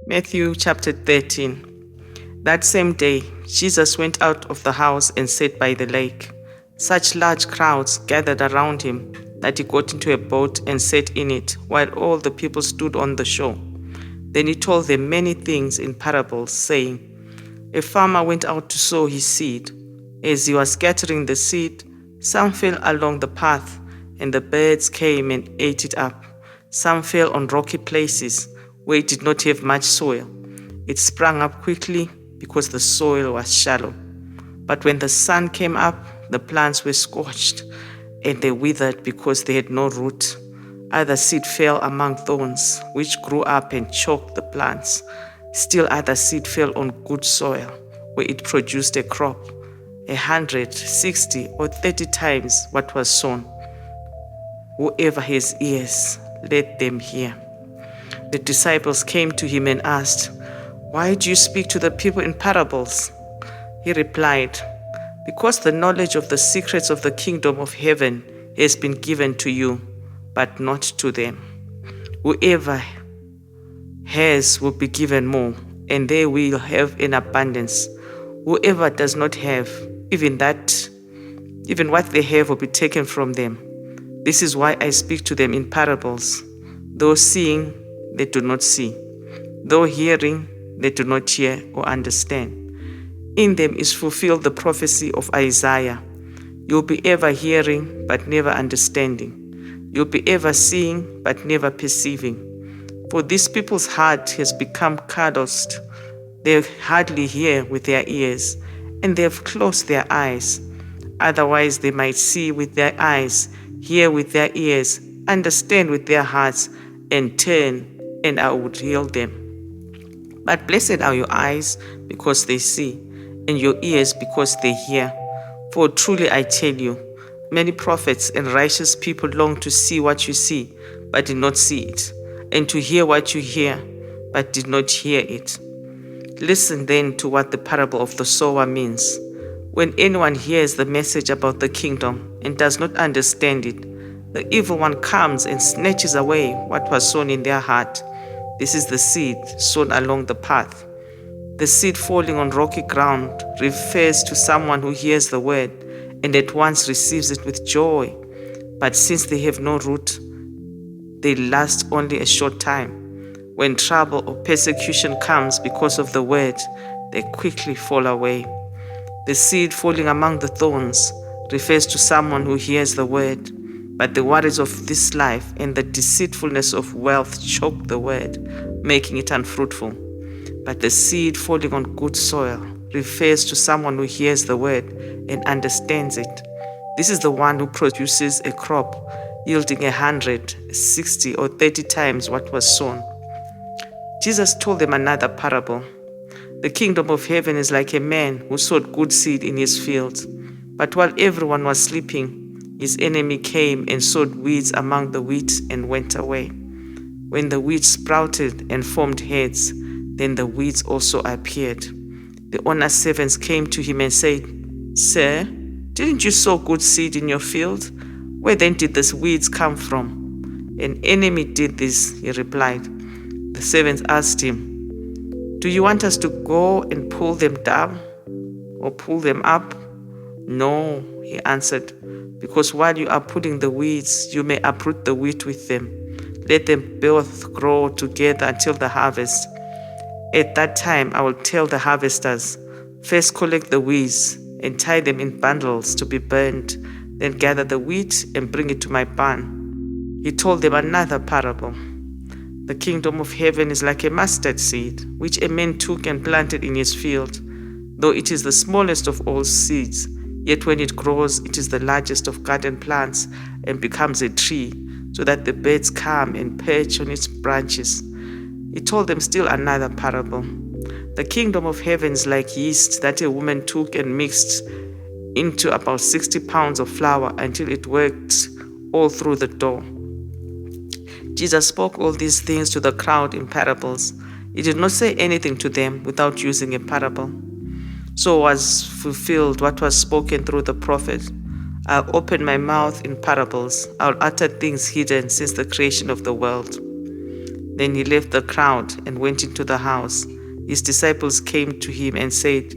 Matthew chapter 13. That same day, Jesus went out of the house and sat by the lake. Such large crowds gathered around him that he got into a boat and sat in it, while all the people stood on the shore. Then he told them many things in parables, saying, A farmer went out to sow his seed. As he was scattering the seed, some fell along the path, and the birds came and ate it up. Some fell on rocky places, where it did not have much soil. It sprang up quickly because the soil was shallow. But when the sun came up, the plants were scorched, and they withered because they had no root. Other seed fell among thorns, which grew up and choked the plants. Still other seed fell on good soil, where it produced a crop, 100, 60, or 30 times what was sown. Whoever has ears, let them hear. The disciples came to him and asked, Why do you speak to the people in parables? He replied, Because the knowledge of the secrets of the kingdom of heaven has been given to you, but not to them. Whoever has will be given more, and they will have in abundance. Whoever does not have, even what they have will be taken from them. This is why I speak to them in parables. Though seeing, they do not see. Though hearing, they do not hear or understand. In them is fulfilled the prophecy of Isaiah. You'll be ever hearing, but never understanding. You'll be ever seeing, but never perceiving. For these people's heart has become calloused. They hardly hear with their ears, and they have closed their eyes. Otherwise they might see with their eyes, hear with their ears, understand with their hearts, and turn, and I would heal them. But blessed are your eyes, because they see, and your ears, because they hear. For truly I tell you, many prophets and righteous people long to see what you see, but did not see it, and to hear what you hear, but did not hear it. Listen then to what the parable of the sower means. When anyone hears the message about the kingdom and does not understand it, the evil one comes and snatches away what was sown in their heart. This is the seed sown along the path. The seed falling on rocky ground refers to someone who hears the word and at once receives it with joy. But since they have no root, they last only a short time. When trouble or persecution comes because of the word, they quickly fall away. The seed falling among the thorns refers to someone who hears the word, but the worries of this life and the deceitfulness of wealth choke the word, making it unfruitful. But the seed falling on good soil refers to someone who hears the word and understands it. This is the one who produces a crop yielding 100, 60, or 30 times what was sown. Jesus told them another parable. The kingdom of heaven is like a man who sowed good seed in his field. But while everyone was sleeping, his enemy came and sowed weeds among the wheat and went away. When the wheat sprouted and formed heads, then the weeds also appeared. The owner's servants came to him and said, Sir, didn't you sow good seed in your field? Where then did these weeds come from? An enemy did this, he replied. The servants asked him, Do you want us to go and pull them down or pull them up? No, he answered, because while you are pulling the weeds, you may uproot the wheat with them. Let them both grow together until the harvest. At that time, I will tell the harvesters, first collect the weeds and tie them in bundles to be burned, then gather the wheat and bring it to my barn. He told them another parable. The kingdom of heaven is like a mustard seed, which a man took and planted in his field. Though it is the smallest of all seeds, yet when it grows, it is the largest of garden plants and becomes a tree, so that the birds come and perch on its branches. He told them still another parable. The kingdom of heaven is like yeast that a woman took and mixed into about 60 pounds of flour until it worked all through the dough. Jesus spoke all these things to the crowd in parables. He did not say anything to them without using a parable. So was fulfilled what was spoken through the prophet. I'll open my mouth in parables. I'll utter things hidden since the creation of the world. Then he left the crowd and went into the house. His disciples came to him and said,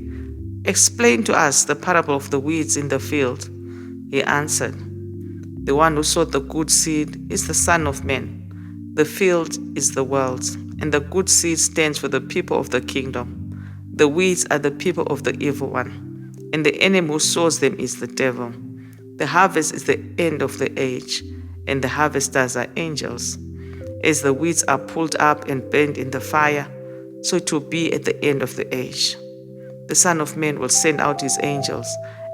"Explain to us the parable of the weeds in the field." He answered, "The one who sowed the good seed is the Son of Man. The field is the world, and the good seed stands for the people of the kingdom. The weeds are the people of the evil one, and the enemy who sows them is the devil. The harvest is the end of the age, and the harvesters are angels. As the weeds are pulled up and burned in the fire, so it will be at the end of the age. The Son of Man will send out his angels,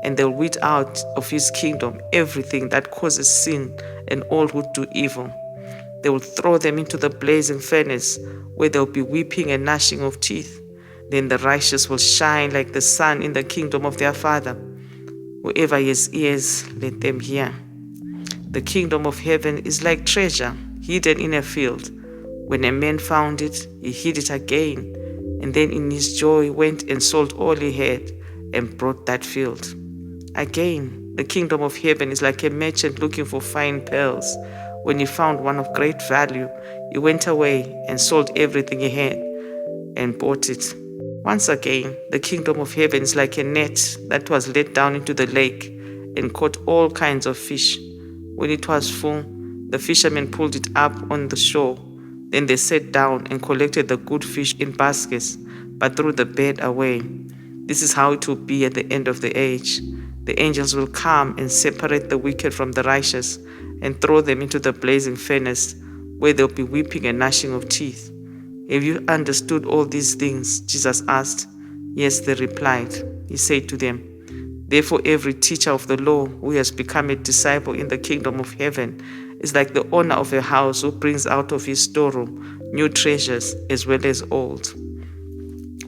and they'll weed out of his kingdom everything that causes sin and all who do evil. They will throw them into the blazing furnace, where there will be weeping and gnashing of teeth. Then the righteous will shine like the sun in the kingdom of their Father. Whoever has ears, let them hear. The kingdom of heaven is like treasure hidden in a field. When a man found it, he hid it again, and then in his joy went and sold all he had and bought that field. Again, the kingdom of heaven is like a merchant looking for fine pearls. When he found one of great value, he went away and sold everything he had and bought it. Once again, the kingdom of heaven is like a net that was let down into the lake and caught all kinds of fish. When it was full, the fishermen pulled it up on the shore. Then they sat down and collected the good fish in baskets, but threw the bad away. This is how it will be at the end of the age. The angels will come and separate the wicked from the righteous and throw them into the blazing furnace, where there will be weeping and gnashing of teeth. Have you understood all these things? Jesus asked. Yes, they replied. He said to them, Therefore every teacher of the law who has become a disciple in the kingdom of heaven is like the owner of a house who brings out of his storeroom new treasures as well as old.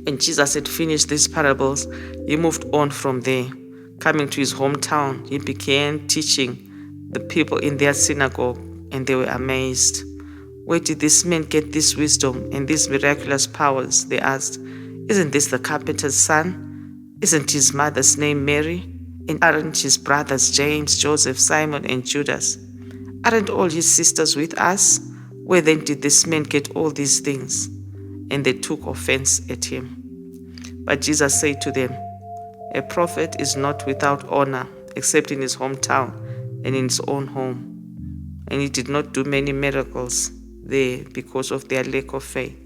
When Jesus had finished these parables, he moved on from there. Coming to his hometown, he began teaching the people in their synagogue, and they were amazed. Where did this man get this wisdom and these miraculous powers? They asked. Isn't this the carpenter's son? Isn't his mother's name Mary? And aren't his brothers James, Joseph, Simon, and Judas? Aren't all his sisters with us? Where then did this man get all these things? And they took offense at him. But Jesus said to them, A prophet is not without honor except in his hometown and in his own home. And he did not do many miracles there because of their lack of faith.